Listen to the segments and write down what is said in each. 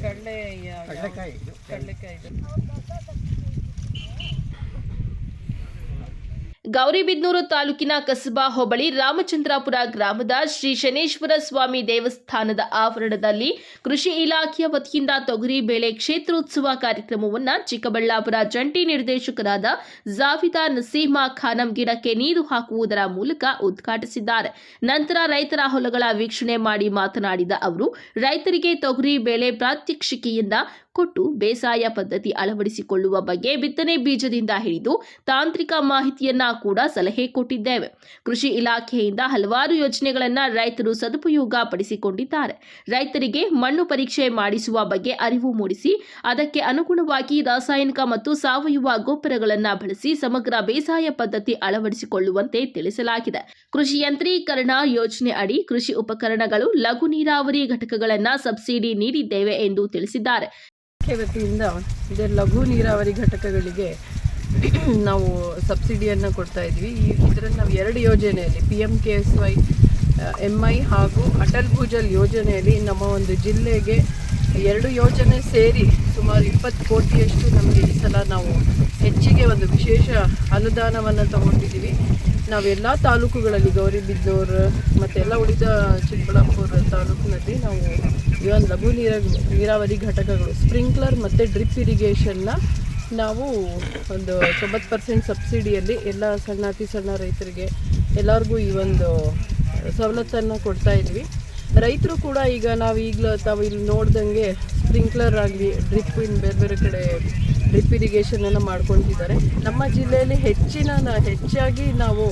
ಕಡಲೆಕಾಯಿ ಗೌರಿಬಿದನೂರು ತಾಲೂಕಿನ ಕಸಬಾ ಹೋಬಳಿ ರಾಮಚಂದ್ರಾಪುರ ಗ್ರಾಮದ ಶ್ರೀ ಶನೇಶ್ವರ ಸ್ವಾಮಿ ದೇವಸ್ಥಾನದ ಆವರಣದಲ್ಲಿ ಕೃಷಿ ಇಲಾಖೆಯ ವತಿಯಿಂದ ತೊಗರಿ ಬೇಳೆ ಕ್ಷೇತ್ರೋತ್ಸವ ಕಾರ್ಯಕ್ರಮವನ್ನು ಚಿಕ್ಕಬಳ್ಳಾಪುರ ಜಂಟಿ ನಿರ್ದೇಶಕರಾದ ಜಾವಿದಾ ನಸೀಮಾ ಖಾನಂ ಗಿಡಕ್ಕೆ ನೀರು ಹಾಕುವುದರ ಮೂಲಕ ಉದ್ಘಾಟಿಸಿದ್ದಾರೆ. ನಂತರ ರೈತರ ಹೊಲಗಳ ವೀಕ್ಷಣೆ ಮಾಡಿ ಮಾತನಾಡಿದ ಅವರು, ರೈತರಿಗೆ ತೊಗರಿ ಬೇಳೆ ಪ್ರಾತ್ಯಕ್ಷಿಕೆಯಿಂದ ಕೊಟ್ಟು ಬೇಸಾಯ ಪದ್ಧತಿ ಅಳವಡಿಸಿಕೊಳ್ಳುವ ಬಗ್ಗೆ ಬಿತ್ತನೆ ಬೀಜದಿಂದ ಹಿಡಿದು ತಾಂತ್ರಿಕ ಮಾಹಿತಿಯನ್ನ ಕೂಡ ಸಲಹೆ ಕೊಟ್ಟಿದ್ದೇವೆ. ಕೃಷಿ ಇಲಾಖೆಯಿಂದ ಹಲವಾರು ಯೋಜನೆಗಳನ್ನು ರೈತರು ಸದುಪಯೋಗ ಪಡಿಸಿಕೊಂಡಿದ್ದಾರೆ. ರೈತರಿಗೆ ಮಣ್ಣು ಪರೀಕ್ಷೆ ಮಾಡಿಸುವ ಬಗ್ಗೆ ಅರಿವು ಮೂಡಿಸಿ ಅದಕ್ಕೆ ಅನುಗುಣವಾಗಿ ರಾಸಾಯನಿಕ ಮತ್ತು ಸಾವಯವ ಗೊಬ್ಬರಗಳನ್ನು ಬಳಸಿ ಸಮಗ್ರ ಬೇಸಾಯ ಪದ್ಧತಿ ಅಳವಡಿಸಿಕೊಳ್ಳುವಂತೆ ತಿಳಿಸಲಾಗಿದೆ. ಕೃಷಿ ಯಂತ್ರೀಕರಣ ಯೋಜನೆ ಅಡಿ ಕೃಷಿ ಉಪಕರಣಗಳು, ಲಘು ನೀರಾವರಿ ಘಟಕಗಳನ್ನು ಸಬ್ಸಿಡಿ ನೀಡಿದ್ದೇವೆ ಎಂದು ತಿಳಿಸಿದ್ದಾರೆ. ವತಿಯಿಂದ ಇದೇ ಲಘು ನೀರಾವರಿ ಘಟಕಗಳಿಗೆ ನಾವು ಸಬ್ಸಿಡಿಯನ್ನು ಕೊಡ್ತಾ ಇದ್ವಿ. ಇದರಲ್ಲಿ ನಾವು 2 ಯೋಜನೆಯಲ್ಲಿ PMKSY MI ಹಾಗೂ ಅಟಲ್ ಭೂಜಲ್ ಯೋಜನೆಯಲ್ಲಿ ನಮ್ಮ ಒಂದು ಜಿಲ್ಲೆಗೆ 2 ಯೋಜನೆ ಸೇರಿ ಸುಮಾರು 20 ಕೋಟಿಯಷ್ಟು ನಮಗೆ ಈ ಸಲ ನಾವು ಹೆಚ್ಚಿಗೆ ಒಂದು ವಿಶೇಷ ಅನುದಾನವನ್ನು ತಗೊಂಡಿದ್ದೀವಿ. ನಾವೆಲ್ಲ ತಾಲೂಕುಗಳಲ್ಲಿ ಗೌರಿಬಿದನೂರು ಮತ್ತು ಎಲ್ಲ ಉಳಿದ ಚಿಕ್ಕಬಳ್ಳಾಪುರ ತಾಲೂಕಿನಲ್ಲಿ ನಾವು ಇವನ್ ಲಘು ನೀರಾವರಿ ಘಟಕಗಳು, ಸ್ಪ್ರಿಂಕ್ಲರ್ ಮತ್ತು ಡ್ರಿಪ್ ಇರಿಗೇಷನ್ನ ನಾವು ಒಂದು 90% ಸಬ್ಸಿಡಿಯಲ್ಲಿ ಎಲ್ಲ ಅತಿ ಸಣ್ಣ ರೈತರಿಗೆ ಎಲ್ಲರಿಗೂ ಈ ಒಂದು ಸವಲತ್ತನ್ನು ಕೊಡ್ತಾ ಇದ್ವಿ. ರೈತರು ಕೂಡ ಈಗ ತಾವು ಇಲ್ಲಿ ನೋಡ್ದಂಗೆ ಸ್ಪ್ರಿಂಕ್ಲರ್ ಆಗಲಿ ಡ್ರಿಪ್ ಬೇರೆ ಬೇರೆ ಕಡೆ ಡ್ರಿಪ್ ಇರಿಗೇಷನನ್ನು ಮಾಡ್ಕೊತಿದ್ದಾರೆ. ನಮ್ಮ ಜಿಲ್ಲೆಯಲ್ಲಿ ಹೆಚ್ಚಾಗಿ ನಾವು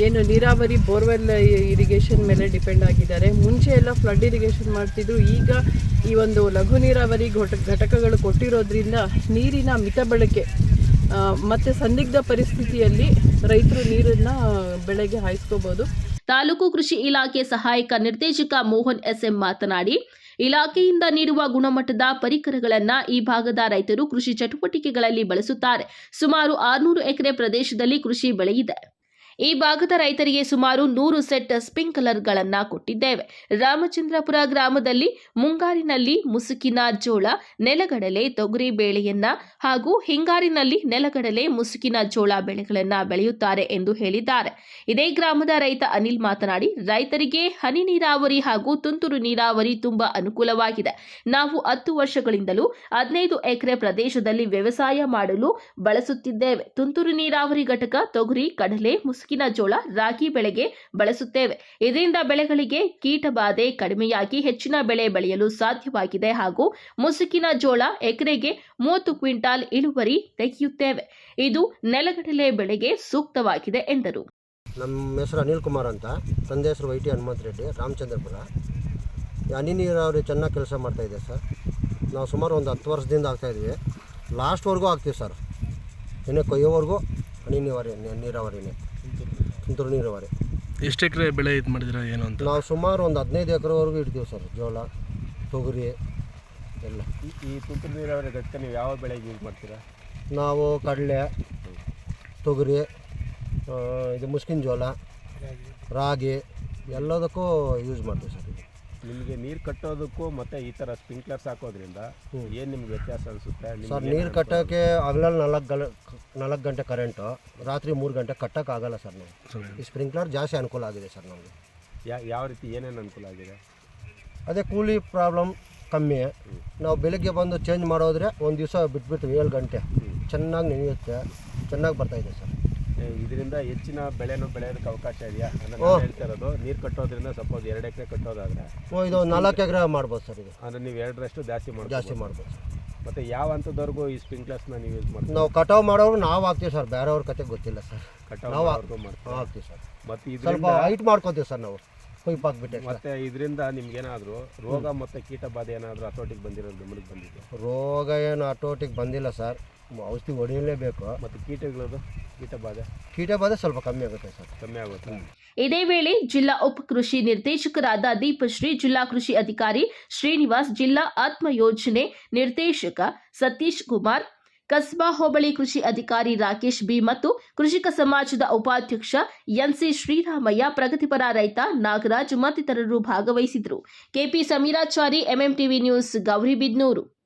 ಏನು ನೀರಾವರಿ ಬೋರ್ವೆಲ್ ಇರಿಗೇಷನ್ ಮೇಲೆ ಡಿಪೆಂಡ್ ಆಗಿದ್ದಾರೆ. ಮುಂಚೆ ಎಲ್ಲ ಫ್ಲಡ್ ಇರಿಗೇಷನ್ ಮಾಡ್ತಿದ್ರು. ಈಗ ಈ ಒಂದು ಲಘು ನೀರಾವರಿ ಘಟಕಗಳು ಕೊಟ್ಟಿರೋದ್ರಿಂದ ನೀರಿನ ಮಿತ ಬಳಕೆ ಮತ್ತು ಸಂದಿಗ್ಧ ಪರಿಸ್ಥಿತಿಯಲ್ಲಿ ರೈತರು ನೀರನ್ನು ಬೆಳೆಗೆ ಹಾಯಿಸ್ಕೋಬಹುದು. ತಾಲೂಕು ಕೃಷಿ ಇಲಾಖೆ ಸಹಾಯಕ ನಿರ್ದೇಶಕ ಮೋಹನ್ SM ಮಾತನಾಡಿ, ಇಲಾಖೆಯಿಂದ ನೀಡುವ ಗುಣಮಟ್ಟದ ಪರಿಕರಗಳನ್ನು ಈ ಭಾಗದ ರೈತರು ಕೃಷಿ ಚಟುವಟಿಕೆಗಳಲ್ಲಿ ಬಳಸುತ್ತಾರೆ. ಸುಮಾರು 600 ಎಕರೆ ಪ್ರದೇಶದಲ್ಲಿ ಕೃಷಿ ಬೆಳೆಯಿದೆ. ಈ ಭಾಗದ ರೈತರಿಗೆ ಸುಮಾರು 100 ಸೆಟ್ ಸ್ಪ್ರಿಂಕ್ಲರ್ಗಳನ್ನು ಕೊಟ್ಟಿದ್ದೇವೆ. ರಾಮಚಂದ್ರಪುರ ಗ್ರಾಮದಲ್ಲಿ ಮುಂಗಾರಿನಲ್ಲಿ ಮುಸುಕಿನ ಜೋಳ, ನೆಲಗಡಲೆ, ತೊಗರಿ ಬೇಳೆಯನ್ನ ಹಾಗೂ ಹಿಂಗಾರಿನಲ್ಲಿ ನೆಲಗಡಲೆ, ಮುಸುಕಿನ ಜೋಳ ಬೆಳೆಗಳನ್ನು ಬೆಳೆಯುತ್ತಾರೆ ಎಂದು ಹೇಳಿದ್ದಾರೆ. ಇದೇ ಗ್ರಾಮದ ರೈತ ಅನಿಲ್ ಮಾತನಾಡಿ, ರೈತರಿಗೆ ಹನಿ ನೀರಾವರಿ ಹಾಗೂ ತುಂತುರು ನೀರಾವರಿ ತುಂಬಾ ಅನುಕೂಲವಾಗಿದೆ. ನಾವು 10 ವರ್ಷಗಳಿಂದಲೂ 15 ಎಕರೆ ಪ್ರದೇಶದಲ್ಲಿ ವ್ಯವಸಾಯ ಮಾಡಲು ಬಳಸುತ್ತಿದ್ದೇವೆ. ತುಂತುರು ನೀರಾವರಿ ಘಟಕ ತೊಗರಿ, ಕಡಲೆ, ಮುಸುಕಿನ ಜೋಳ, ರಾಗಿ ಬೆಳೆಗೆ ಬಳಸುತ್ತೇವೆ. ಇದರಿಂದ ಬೆಳೆಗಳಿಗೆ ಕೀಟಬಾಧೆ ಕಡಿಮೆಯಾಗಿ ಹೆಚ್ಚಿನ ಬೆಳೆ ಬೆಳೆಯಲು ಸಾಧ್ಯವಾಗಿದೆ ಹಾಗೂ ಮುಸುಕಿನ ಜೋಳ ಎಕರೆಗೆ 30 ಕ್ವಿಂಟಾಲ್ ಇಳುವರಿ ತೆಗೆಯುತ್ತೇವೆ. ಇದು ನೆಲಗಡಲೆ ಬೆಳೆಗೆ ಸೂಕ್ತವಾಗಿದೆ ಎಂದರು. ನಮ್ಮ ಹೆಸರು ಅನಿಲ್ ಕುಮಾರ್ ಅಂತ, ತಂದೆ ಹೆಸರು ವೈಟಿ ಹನುಮಂತ ರೆಡ್ಡಿ, ರಾಮಚಂದ್ರಪುರ. ಹನಿ ನೀರಾವರಿ ಚೆನ್ನಾಗಿ ಕೆಲಸ ಮಾಡ್ತಾಯಿದೆ ಸರ್. ನಾವು ಸುಮಾರು ಒಂದು 10 ವರ್ಷದಿಂದ ಆಗ್ತಾಯಿದ್ವಿ. ಲಾಸ್ಟ್ವರೆಗೂ ಆಗ್ತೀವಿ ಸರ್. ಇನ್ನು ಕೊಯ್ಯೋವರೆಗೂ ಹನಿ ನೀರಾವರಿನೇ, ತುಂತುರು ನೀರಾವರಿ. ಎಷ್ಟು ಎಕರೆ ಬೆಳೆ ಇದು ಮಾಡಿದ್ರೆ ಏನು ಅಂತ? ನಾವು ಸುಮಾರು ಒಂದು 15 ಎಕರೆವರೆಗೂ ಇಡ್ತೀವಿ ಸರ್. ಜೋಳ, ತೊಗರಿ ಎಲ್ಲ. ಈ ತುಂತುರು ನೀರಾವರಿ ಘಟಕ ನೀವು ಯಾವ ಬೆಳೆಗೆ ಯೂಸ್ ಮಾಡ್ತೀರಾ? ನಾವು ಕಡಲೆ, ತೊಗರಿ, ಇದು ಮುಸ್ಕಿನ ಜೋಳ, ರಾಗಿ ಎಲ್ಲದಕ್ಕೂ ಯೂಸ್ ಮಾಡ್ತೀವಿ ಸರ್. ನಿಮಗೆ ನೀರು ಕಟ್ಟೋದಕ್ಕೂ ಮತ್ತು ಈ ಥರ ಸ್ಪ್ರಿಂಕ್ಲರ್ಸ್ ಹಾಕೋದ್ರಿಂದ ಏನು ನಿಮ್ಗೆ ವ್ಯತ್ಯಾಸ ಅನಿಸುತ್ತೆ ಸರ್? ನೀರು ಕಟ್ಟೋಕ್ಕೆ ಹಗಲಲ್ಲಿ 4 ಗಂಟೆ ಕರೆಂಟು, ರಾತ್ರಿ 3 ಗಂಟೆ ಕಟ್ಟೋಕ್ಕಾಗಲ್ಲ ಸರ್. ನಾವು ಈ ಸ್ಪ್ರಿಂಕ್ಲರ್ ಜಾಸ್ತಿ ಅನುಕೂಲ ಆಗಿದೆ ಸರ್ ನಮಗೆ. ಯಾವ ರೀತಿ ಏನೇನು ಅನುಕೂಲ ಆಗಿದೆ? ಅದೇ ಕೂಲಿ ಪ್ರಾಬ್ಲಮ್ ಕಮ್ಮಿ. ನಾವು ಬೆಳಗ್ಗೆ ಬಂದು ಚೇಂಜ್ ಮಾಡೋದ್ರೆ ಒಂದು ದಿವಸ ಬಿಟ್ಬಿಟ್ಟು 7 ಗಂಟೆ ಚೆನ್ನಾಗಿ ನೆನೆಯುತ್ತೆ, ಚೆನ್ನಾಗಿ ಬರ್ತಾಯಿದೆ ಸರ್. ಇದರಿಂದ ಹೆಚ್ಚಿನ ಬೆಳೆನೂ ಬೆಳೆಯೋದಕ್ಕೆ ಅವಕಾಶ ಇದೆಯಾ? ಹೇಳ್ತಾ ಇರೋದು ನೀರು ಕಟ್ಟೋದ್ರಿಂದ ಸಪೋಸ್ 2 ಎಕರೆ ಕಟ್ಟೋದಾದರೆ ಇದು 4 ಎಕರೆ ಮಾಡ್ಬೋದು ಸರ್. ಇದು ಅಂದರೆ ನೀವು 2ರಷ್ಟು ಜಾಸ್ತಿ ಮಾಡ್ಬೋದು ಸರ್. ಮತ್ತು ಯಾವ ಹಂತದವರೆಗೂ ಈ ಸ್ಪ್ರಿಂಕ್ಲರ್ಸ್ನ ನೀವು ಯೂಸ್ ಮಾಡ್ತೀವಿ? ನಾವು ಕಟಾವು ಮಾಡೋರು ನಾವು ಹಾಕ್ತೀವಿ ಸರ್, ಬೇರೆಯವ್ರ ಕತೆ ಗೊತ್ತಿಲ್ಲ ಸರ್. ಕಟಾವು ಹಾಕ್ತೀವಿ ಸರ್. ಮತ್ತು ಸ್ವಲ್ಪ ಹೈಟ್ ಮಾಡ್ಕೊತೀವಿ ಸರ್ ನಾವು, ಪೈಪ್ ಹಾಕ್ಬಿಟ್ಟೆ. ಮತ್ತು ಇದರಿಂದ ನಿಮ್ಗೇನಾದರೂ ರೋಗ ಮತ್ತು ಕೀಟ ಬಾಧೆ ಏನಾದರೂ ಹತೋಟಿಗೆ ಬಂದಿರೋದು ಗಮನಕ್ಕೆ ಬಂದಿದೆ? ರೋಗ ಏನು ಹತೋಟಿಗೆ ಬಂದಿಲ್ಲ ಸರ್, ಔಷಧಿ ಹೊಡೆಯಲೇಬೇಕು. ಮತ್ತು ಕೀಟಗಳದು ಕೀಟಬಾಧೆ ಸ್ವಲ್ಪ ಕಮ್ಮಿ ಆಗುತ್ತೆ ಸರ್. ಕಮ್ಮಿ ಆಗುತ್ತೆ. ಇದೇ ವೇಳೆ ಜಿಲ್ಲಾ ಉಪ ಕೃಷಿ ನಿರ್ದೇಶಕರಾದ ದೀಪಶ್ರೀ, ಜಿಲ್ಲಾ ಕೃಷಿ ಅಧಿಕಾರಿ ಶ್ರೀನಿವಾಸ್, ಜಿಲ್ಲಾ ಆತ್ಮ ಯೋಜನೆ ನಿರ್ದೇಶಕ ಸತೀಶ್ ಕುಮಾರ್, ಕಸ್ಬಾ ಹೋಬಳಿ ಕೃಷಿ ಅಧಿಕಾರಿ ರಾಕೇಶ್ ಬಿ ಮತ್ತು ಕೃಷಿಕ ಸಮಾಜದ ಉಪಾಧ್ಯಕ್ಷ ಎನ್ಸಿ ಶ್ರೀರಾಮಯ್ಯ, ಪ್ರಗತಿಪರ ರೈತ ನಾಗರಾಜ್ ಮತ್ತಿತರರು ಭಾಗವಹಿಸಿದರು. KP Sameerachari, MMTV news, Gauribidanur.